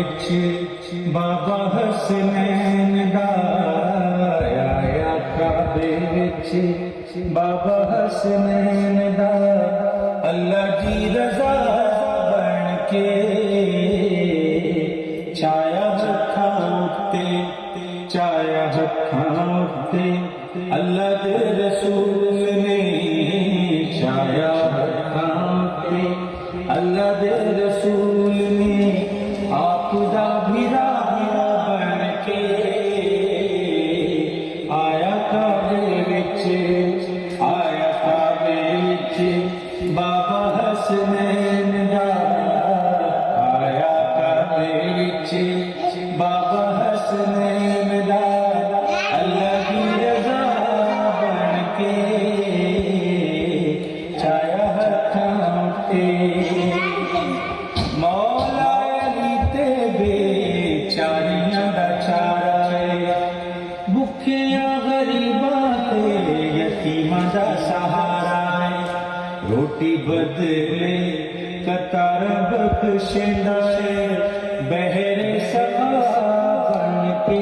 बाबा हसनैन दा आया काबे विच बाबा हसनैन दा अल्लाह दी रज़ा बन के छाया हत्थां उत्ते छाया हत्थां उत्ते अल्लाह दे रसूल ने छाया हत्थां उत्ते अल्लाह दे रसूल ने आपदा भिरा बन के आया काबे विच बाबा हसनैन दा आया काबे विच बाबा हसनैन दा अल्लाह दी रज़ा बन के छाया हत्थां उत्ते मौला अली ते बेचारियां दा चारा है भुखियां गरीबां ते यतीमां दा सहारा है रोटी बदले कतार बख्शिंदा है बहरे सखा बन के